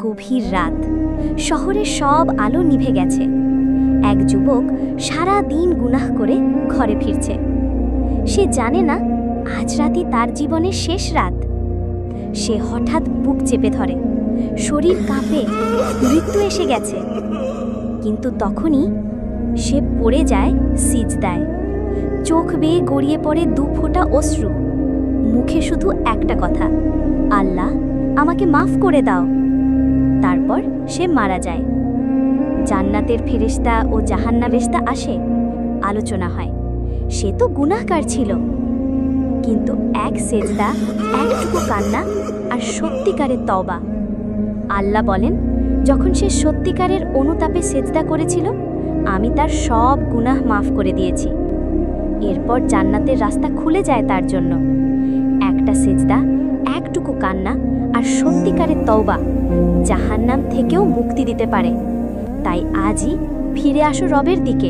গভীর রাত, শহরের সব আলো নিভে গেছে। এক যুবক সারা দিন গুনাহ করে ঘরে ফিরছে। সে জানে না আজ রাতই তার জীবনের শেষ রাত। সে হঠাৎ বুক চেপে ধরে, শরীর কাঁপে, মৃত্যু এসে গেছে। কিন্তু তখনই সে পড়ে যায় সিজদায়। চোখ বেয়ে গড়িয়ে পড়ে 2 ফোঁটা অশ্রু। মুখে শুধু একটা কথা, আল্লাহ, আমাকে মাফ করে দাও। তারপর সে মারা যায়। জান্নাতের ফেরেশতা ও জাহান্নামের ফেরেশতা আসে, আলোচনা হয়। সে তো গুনাহগার ছিল, কিন্তু এক সেজদা, একটুকু কান্না আর সত্যিকারের তওবা। আল্লাহ বলেন, যখন সে সত্যিকারের অনুতাপে সেজদা করেছিল, আমি তার সব গুনাহ মাফ করে দিয়েছি। এরপর জান্নাতের রাস্তা খুলে যায় তার জন্য। একটা সেজদা, একটুকু কান্না আর সত্যিকারের তওবা জাহান্নাম থেকেও মুক্তি দিতে পারে। তাই আজই ফিরে আসো রবের দিকে।